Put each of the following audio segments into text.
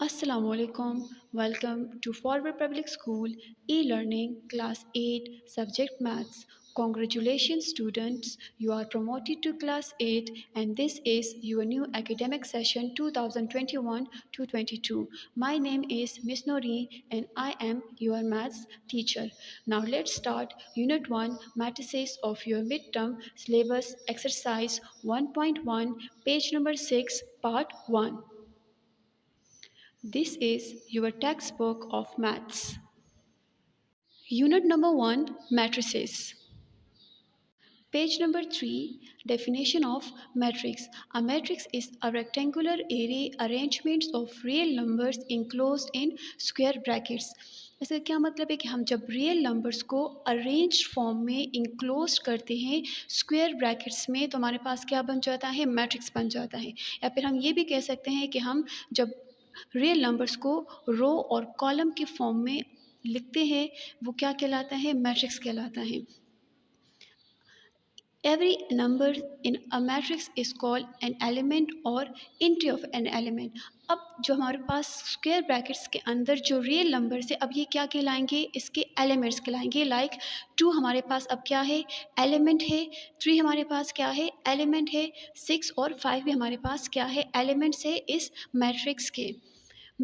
Assalamualaikum. Welcome to Forward Public School e-learning class 8 subject maths. Congratulations students, you are promoted to class 8 and this is your new academic session 2021-22. My name is Miss Noreen and I am your maths teacher. Now let's start unit 1 matrices of your midterm syllabus exercise 1.1 page number 6 part 1. This is your textbook of maths. Unit number 1 Matrices. Page number 3 Definition of matrix. A matrix is a rectangular array arrangement of real numbers enclosed in square brackets. इसका क्या मतलब है कि हम जब real numbers को arrange form में enclose करते हैं स्क्वायर ब्रैकेट्स में तो हमारे पास क्या बन जाता है, मैट्रिक्स बन जाता है। या फिर हम ये भी कह सकते हैं कि हम जब रियल नंबर्स को रो और कॉलम के फॉर्म में लिखते हैं वो क्या कहलाता है, मैट्रिक्स कहलाता है। Every number in a matrix is called an element or entry of an element. अब जो हमारे पास स्क्वायर ब्रैकेट्स के अंदर जो रियल नंबर है अब ये क्या कहलाएंगे, इसके एलिमेंट्स कहलाएंगे। लाइक 2 हमारे पास अब क्या है, एलिमेंट है। 3 हमारे पास क्या है, एलिमेंट है। 6 और 5 भी हमारे पास क्या है, एलिमेंट्स है इस मैट्रिक्स के।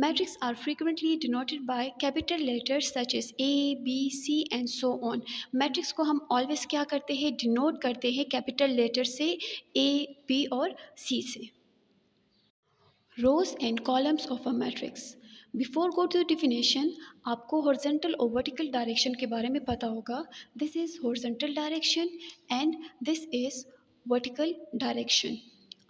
Matrices are frequently denoted by capital letters such as A, B, C and so on. Matrix को हम always क्या करते हैं, denote करते हैं capital letter से A, B और C से। Rows and columns of a matrix. Before go to the definition, आपको horizontal और vertical direction के बारे में पता होगा। This is horizontal direction and this is vertical direction.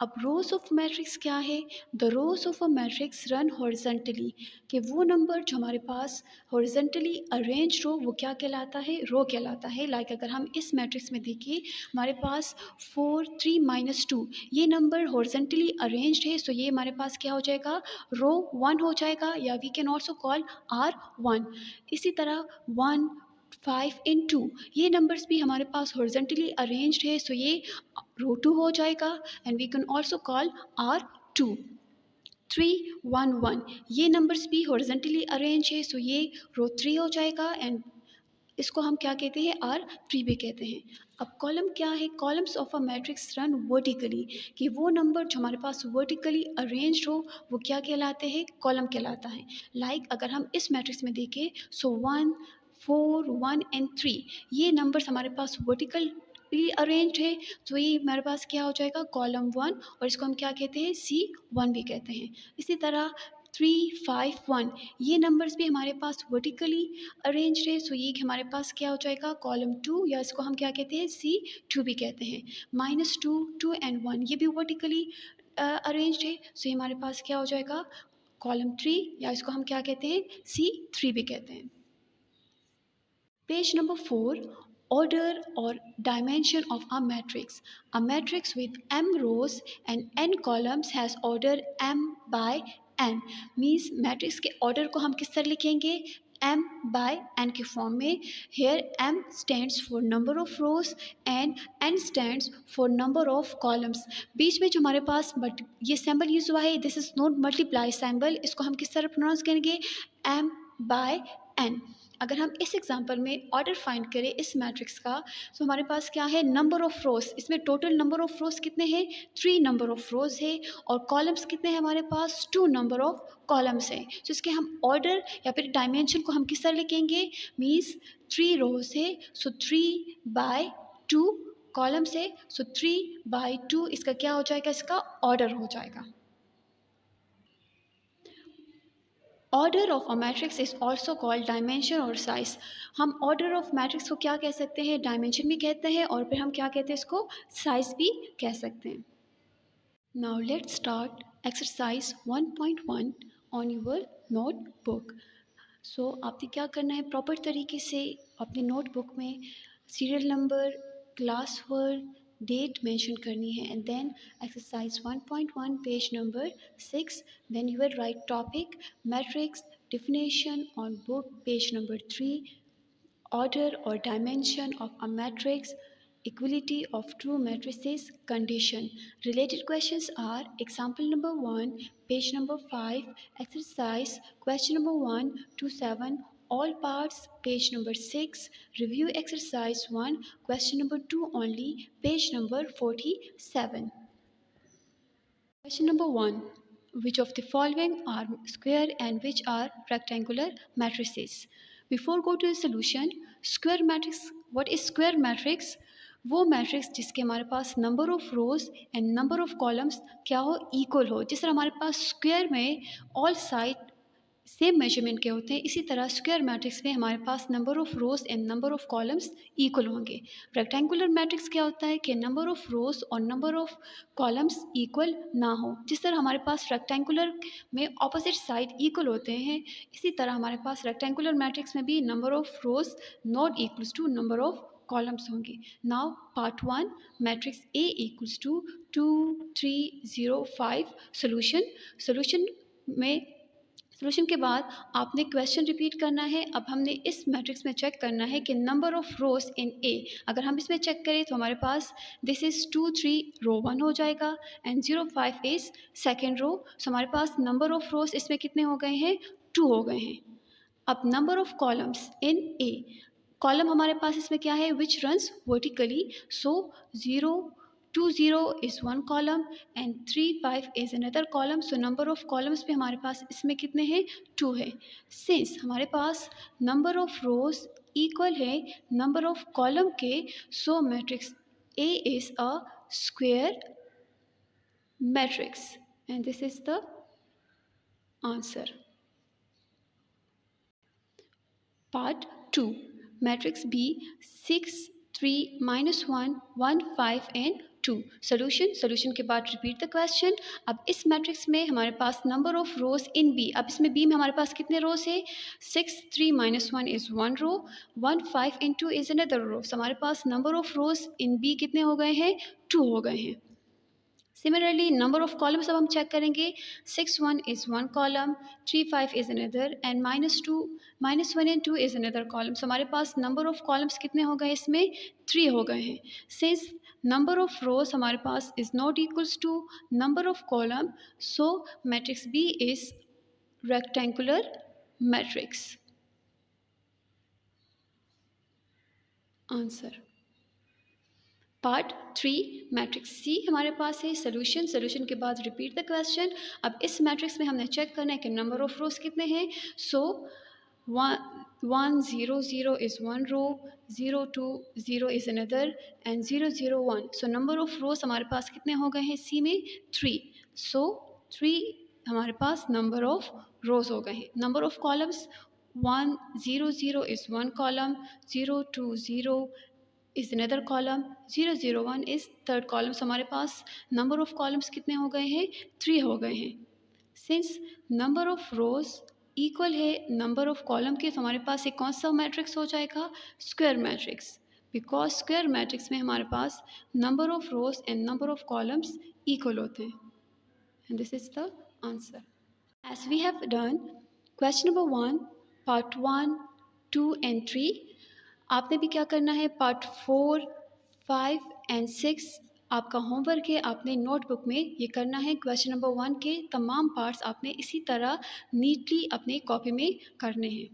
अब रोज ऑफ मैट्रिक्स क्या है, the rose of a matrix run horizontally, कि वो नंबर जो हमारे पास हॉरिजेंटली अरेंज हो वो क्या कहलाता है, रो कहलाता है। लाइक अगर हम इस मैट्रिक्स में देखिए हमारे पास 4 3 -2 ये नंबर हॉरिजेंटली अरेंज्ड है, सो ये हमारे पास क्या हो जाएगा, रो 1 हो जाएगा, या we can also call R1। इसी तरह 1 5 इन 2 ये नंबर्स भी हमारे पास हॉरिजेंटली अरेंज्ड है, सो ये रो 2 हो जाएगा and we can also call R2। 3 1 1 ये नंबर्स भी हॉरिजेंटली अरेंज है, सो ये रो 3 हो जाएगा एंड इसको हम क्या कहते हैं, R3 भी कहते हैं। अब कॉलम क्या है, columns of a matrix run vertically, कि वो नंबर जो हमारे पास वर्टिकली अरेंज्ड हो वो क्या कहलाते हैं, कॉलम कहलाता है। लाइक अगर हम इस मैट्रिक्स में देखें सो 1 4 1 एंड 3 ये नंबर्स हमारे पास वर्टिकल अरेंज्ड है, तो ये हमारे पास क्या हो जाएगा, कॉलम 1 और इसको हम क्या कहते हैं, C1 भी कहते हैं। इसी तरह 3 5 1 ये नंबर्स भी हमारे पास वर्टिकली अरेंज्ड है, सो ये हमारे पास क्या हो जाएगा, कॉलम 2 या इसको हम क्या कहते हैं, C2 भी कहते हैं। -2 2 एंड 1 ये भी वर्टिकली अरेंज्ड है, सो ये हमारे पास क्या हो जाएगा, कॉलम 3 या इसको हम क्या कहते हैं, C3 भी कहते हैं। Page number 4 Order or dimension of a matrix. A matrix with m rows and n columns has order m by n. Means matrix के order को हम किस तरह लिखेंगे, m by n के फॉर्म में। Here m stands for number of rows and n stands for number of columns. बीच में जो हमारे पास बट ये सिंबल यूज हुआ है, this is not multiply symbol, इसको हम किस तरह प्रोनाउंस करेंगे, m by n। अगर हम इस एग्जांपल में ऑर्डर फाइंड करें इस मैट्रिक्स का, तो हमारे पास क्या है, नंबर ऑफ रोज, इसमें टोटल नंबर ऑफ रोज कितने हैं, 3 नंबर ऑफ रोज है, और कॉलम्स कितने हैं हमारे पास, 2 नंबर ऑफ कॉलम्स है। तो इसके हम ऑर्डर या फिर डायमेंशन को हम किस तरह लिखेंगे, मीन्स 3 रोज है, सो 3/2 कॉलम्स है, सो 3/2 इसका क्या हो जाएगा, इसका ऑर्डर हो जाएगा। Order of a matrix is also called dimension और साइज। हम ऑर्डर ऑफ मैट्रिक्स को क्या कह सकते हैं, डायमेंशन भी कहते हैं और फिर हम क्या कहते हैं, इसको साइज भी कह सकते हैं। Now let's start exercise 1.1 on your notebook. So आपने क्या करना है, प्रॉपर तरीके से अपने नोटबुक में serial number, class word, date mention करनी है and then exercise 1.1 page number 6, then you will write topic matrix definition on book, page number 3 order or dimension of a matrix, equality of two matrices condition. Related questions are example number 1, page number 5, exercise question number 1 to 7, all parts, page number 6, review exercise 1, question number 2 only, page number 47. Question number 1. Which of the following are square and which are rectangular matrices? Before go to the solution, square matrix, what is square matrix? वो matrix जिसके हमारे पास number of rows and number of columns क्या हो, equal हो. जिस तरह हमारे पास स्क्वायर में ऑल साइड सेम मेजरमेंट के होते हैं, इसी तरह स्क्वायर मैट्रिक्स में हमारे पास number of rows and number of columns equal होंगे. रेक्टेंगुलर मैट्रिक्स क्या होता है कि नंबर ऑफ रोज और नंबर ऑफ कॉलम्स इक्वल ना हो. जिस तरह हमारे पास रेक्टेंगुलर में ऑपोजिट साइड इक्वल होते हैं, इसी तरह हमारे पास रेक्टेंगुलर मैट्रिक्स में भी number of rows not equals to number of columns होंगे. Now part 1, matrix A equals to 2 3 0 5. Solution में सोल्यूशन के बाद आपने क्वेश्चन रिपीट करना है. अब हमने इस मैट्रिक्स में चेक करना है कि नंबर ऑफ रोज इन ए. अगर हम इसमें चेक करें तो हमारे पास दिस इज़ 2 3 रो 1 हो जाएगा and 0 5 is second row. So हमारे पास नंबर ऑफ रोज इसमें कितने हो गए हैं, 2 हो गए हैं. अब number of columns in A, column हमारे पास इसमें क्या है, विच runs vertically. So 0 2 0 is one column and 3 5 is another column. So number of columns पे हमारे पास इसमें कितने हैं, 2 है. Since हमारे पास number of rows equal है number of column के, so matrix A is a square matrix and this is the answer. Part 2, matrix B 6 3 -1 1 5 and 2. Solution के बाद रिपीट द क्वेश्चन. अब इस मैट्रिक्स में हमारे पास number of rows in B. अब इसमें बी में हमारे पास कितने रोज है, 6 3 -1 is 1 row, 1 5 in 2 is another row. So हमारे पास number of rows in B कितने हो गए हैं, 2 हो गए हैं. सिमिलरली नंबर ऑफ कॉलम्स अब हम चेक करेंगे. 6 1 is 1 column, 3 5 is another and -1 and 2 is another column. So हमारे पास नंबर ऑफ कॉलम्स कितने हो गए, इसमें 3 हो गए हैं. सिंस नंबर ऑफ रोज हमारे पास is not equals to number of column, so matrix B is rectangular matrix. Answer. Part 3, matrix C हमारे पास है. सोल्यूशन के बाद रिपीट द क्वेश्चन. अब इस मैट्रिक्स में हमने चेक करना है कि नंबर ऑफ रोज कितने हैं. सो 1 0 0 is 1 row, 0 2 0 is another and 0 0 1. So number of rows हमारे पास कितने हो गए हैं सी में, 3. सो 3 हमारे पास नंबर ऑफ रोज हो गए हैं. Number of columns 1 0 0 is 1 column, 0 2 0 is another column, 0 0 1 is third column. So हमारे पास नंबर ऑफ कॉलम्स कितने हो गए हैं, 3 हो गए हैं. Since number of rose equal है नंबर ऑफ कॉलम के, तो हमारे पास एक कौन सा मैट्रिक्स हो जाएगा, square matrix. Because square matrix में हमारे पास number of rows and number of columns equal होते हैं. And this is the answer. As we have done question number 1, part 1 2 and 3. आपने भी क्या करना है, पार्ट 4 5 एंड 6 आपका होमवर्क है. आपने नोटबुक में ये करना है. क्वेश्चन नंबर 1 के तमाम पार्ट्स आपने इसी तरह नीटली अपने कॉपी में करने हैं.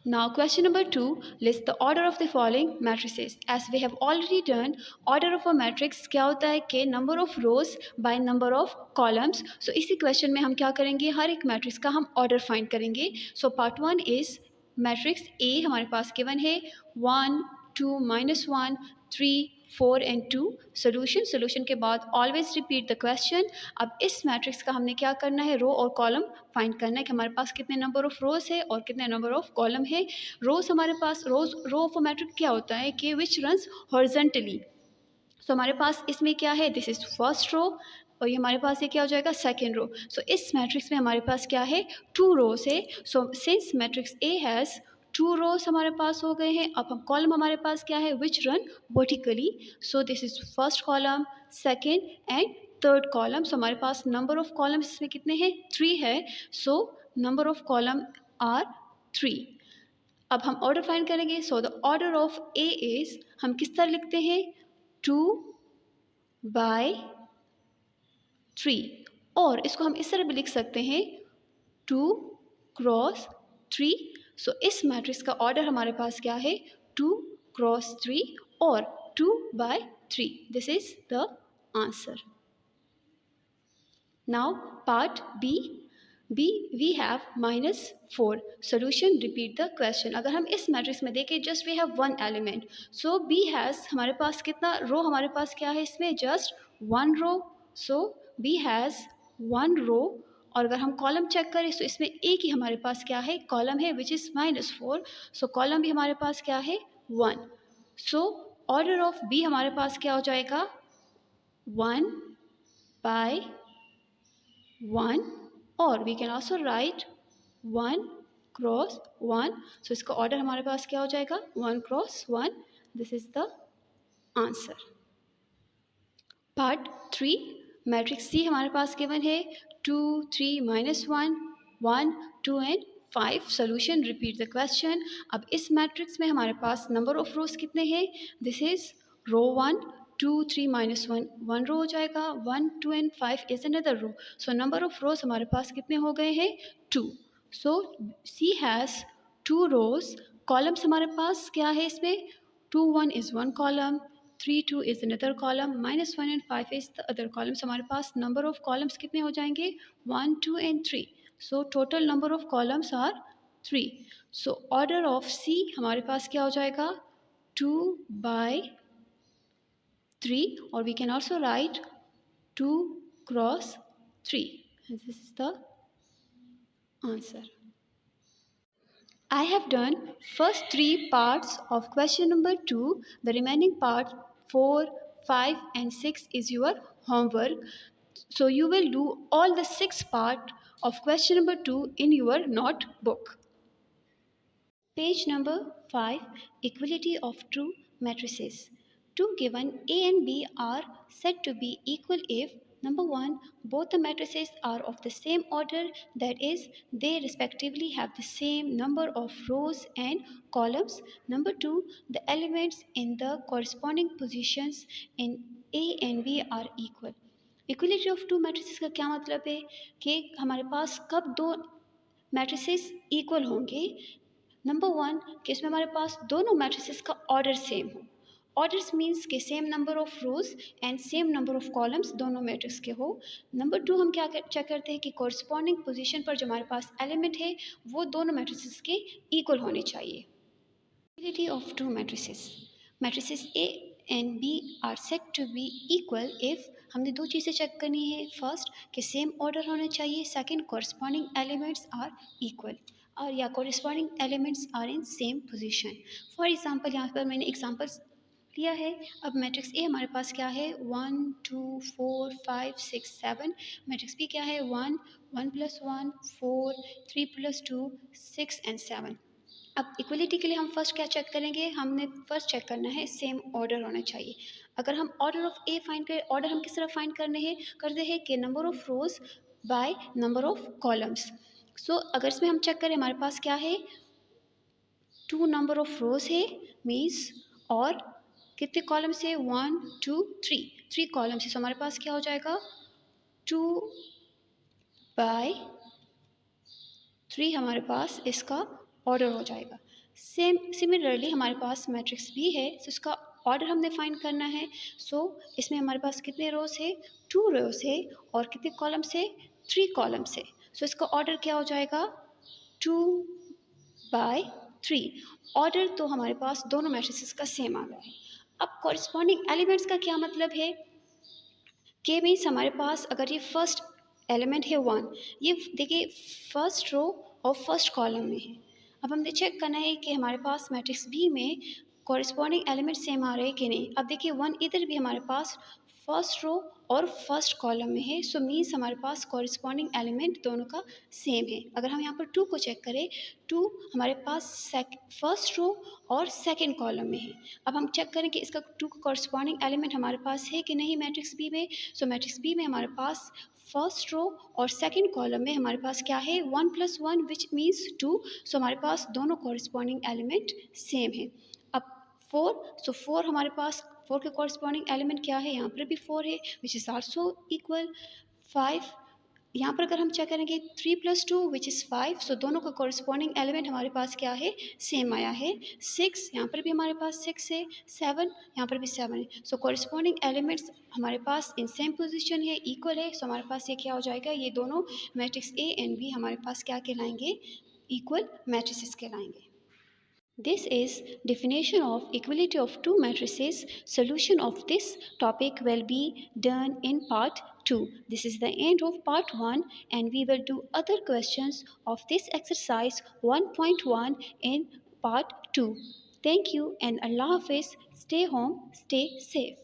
Now question number 2, list the order of the following matrices. As we have already done, order of a matrix क्या होता है कि number of rows by number of columns. So इसी question में हम क्या करेंगे, हर एक मैट्रिक्स का हम order find करेंगे. So part 1 is matrix A हमारे पास गिवन है 1 2 -1 3 4 एंड 2. सोल्यूशन के बाद ऑलवेज रिपीट द क्वेश्चन. अब इस मैट्रिक्स का हमने क्या करना है, रो और कॉलम फाइंड करना है कि हमारे पास कितने नंबर ऑफ रोज है और कितने नंबर ऑफ कॉलम है. रोज हमारे पास रो ऑफ मैट्रिक्स क्या होता है कि विच रन्स हॉरिजॉन्टली. सो हमारे पास इसमें क्या है, दिस इज फर्स्ट रो और ये हमारे पास ये क्या हो जाएगा, सेकेंड रो. सो इस मैट्रिक्स में हमारे पास क्या है, 2 रोज है. So since matrix A has 2 रोज हमारे पास हो गए हैं. अब हम कॉलम हमारे पास क्या है, which run vertically. So this is first column, second and third column. So हमारे पास नंबर ऑफ कॉलम्स इसमें कितने हैं, 3 है. So number of column are 3. अब हम ऑर्डर फाइंड करेंगे. So the order of A is, हम किस तरह लिखते हैं, 2/3. और इसको हम इस तरह भी लिख सकते हैं 2x3. सो इस मैट्रिक्स का ऑर्डर हमारे पास क्या है, 2x3 और 2/3. This is the answer. Now part B. we have -4. solution, repeat the question. अगर हम इस मैट्रिक्स में देखें, just we have one element. So B has, हमारे पास कितना रो, हमारे पास क्या है इसमें, just one row. So B has one row. और अगर हम कॉलम चेक करें तो इसमें एक ही हमारे पास क्या है, कॉलम है, विच इज़ -4. सो कॉलम भी हमारे पास क्या है, 1. सो ऑर्डर ऑफ बी हमारे पास क्या हो जाएगा, 1/1. और we can also write 1x1. So इसका ऑर्डर हमारे पास क्या हो जाएगा, 1x1. This is the answer. Part 3. Matrix C हमारे पास गिवन है 2, 3, -1, 1, 2 and 5. Solution, repeat the question. अब इस मैट्रिक्स में हमारे पास नंबर ऑफ रोज कितने हैं, दिस इज रो 1, 2, 3, -1, 1 रो हो जाएगा. 1, 2 and 5 is another row. So number of rows हमारे पास कितने हो गए हैं, 2. सो सी हैज़ 2 रोज. कॉलम्स हमारे पास क्या है इसमें, 2, 1 is one column, 3, 2 is another column, -1 and 5 is the other columns. हमारे पास नंबर ऑफ कॉलम्स कितने हो जाएंगे, 1, 2 and 3. So total number of columns are 3. So order of C हमारे पास क्या हो जाएगा, 2/3. और we can also write 2x3. This is the answer. I have done first 3 parts of question number 2. The remaining part 4, 5 and 6 is your homework. So you will do all the 6 part of question number 2 in your notebook. Page number 5. Equality of two matrices. Two given A and B are said to be equal if number 1, both the matrices are of the same order, that is, they respectively have the same number of rows and columns. Number 2, the elements in the corresponding positions in A and B are equal. Equality of two matrices का क्या मतलब है कि हमारे पास कब दो matrices equal होंगे, number 1 कि इसमें हमारे पास दोनों मैट्रिसेस का ऑर्डर सेम हो. ऑर्डर्स मीन्स के same number of rows and same number of columns दोनों मैट्रिक्स के हो. नंबर 2 हम क्या चेक करते हैं कि कॉरस्पॉन्डिंग पोजीशन पर जो हमारे पास एलिमेंट है वो दोनों मैट्रिसेस के इक्वल होने चाहिए. Equality of two matrices. Matrices A and B are said to be equal if हमने दो चीज़ें चेक करनी है. फर्स्ट कि सेम ऑर्डर होना चाहिए, second corresponding elements are equal और या corresponding elements are in same position. For example यहाँ पर मैंने एग्जांपल्स लिया है. अब मैट्रिक्स ए हमारे पास क्या है, 1, 2, 4, 5, 6, 7. मैट्रिक्स बी क्या है, 1, 1 + 1, 4, 3 + 2, 6 एंड 7. अब इक्वलिटी के लिए हम फर्स्ट क्या चेक करेंगे, हमने फर्स्ट चेक करना है सेम ऑर्डर होना चाहिए. अगर हम ऑर्डर ऑफ ए फाइंड करें, ऑर्डर हम किस तरह फाइंड करते हैं कि number of rows by number of columns. So अगर इसमें हम चेक करें हमारे पास क्या है, 2 नंबर ऑफ रोज है मीन्स, और कितने कॉलम्स है, 1, 2, 3 कॉलम्स है. सो हमारे पास क्या हो जाएगा, 2/3 हमारे पास इसका ऑर्डर हो जाएगा. सिमिलरली हमारे पास मैट्रिक्स बी है, तो इसका ऑर्डर हमने फाइंड करना है. सो इसमें हमारे पास कितने रोज है, 2 रोज है, और कितने कॉलम्स है, 3 कॉलम्स है. सो इसका ऑर्डर क्या हो जाएगा, 2/3. ऑर्डर तो हमारे पास दोनों मैट्रिसेस का सेम आ गया है. अब कॉरस्पॉन्डिंग एलिमेंट्स का क्या मतलब है, के मीन्स हमारे पास अगर ये फर्स्ट एलिमेंट है 1, ये देखिए फर्स्ट रो और फर्स्ट कॉलम में है. अब हमने चेक करना है कि हमारे पास मैट्रिक्स बी में कॉरस्पॉन्डिंग एलिमेंट सेम आ रहे हैं कि नहीं. अब देखिए 1 इधर भी हमारे पास फर्स्ट रो और फर्स्ट कॉलम में है. सो मीन्स हमारे पास कॉरस्पॉन्डिंग एलिमेंट दोनों का सेम है. अगर हम यहाँ पर 2 को चेक करें, 2 हमारे पास फर्स्ट रो और सेकंड कॉलम में है. अब हम चेक करें कि इसका 2 का कॉरस्पॉन्डिंग एलिमेंट हमारे पास है कि नहीं मैट्रिक्स बी में. सो मैट्रिक्स बी में हमारे पास फर्स्ट रो और सेकंड कॉलम में हमारे पास क्या है 1+1 विच मीन्स 2, सो हमारे पास दोनों कॉरस्पॉन्डिंग एलिमेंट सेम है। अब 4, सो 4 हमारे पास 4 के कॉरस्पॉन्डिंग एलिमेंट क्या है, यहाँ पर भी 4 है विच इज़ आल्सो इक्वल। 5, यहाँ पर अगर हम चेक करेंगे 3+2 विच इज़ 5, सो दोनों का कॉरस्पॉन्डिंग एलिमेंट हमारे पास क्या है, सेम आया है। 6, यहाँ पर भी हमारे पास 6 है। 7, यहाँ पर भी 7 है। सो कॉरस्पॉन्डिंग एलिमेंट्स हमारे पास इन सेम पोजीशन है, इक्वल है। सो हमारे पास ये क्या हो जाएगा, ये दोनों मैट्रिक्स ए एंड बी हमारे पास क्या कहलाएंगे, इक्वल मैट्रिसेस कहलाएंगे। This is definition of equality of two matrices. Solution of this topic will be done in part 2. This is the end of part 1 and we will do other questions of this exercise 1.1 in part 2. Thank you and Allah Hafiz. Stay home, stay safe.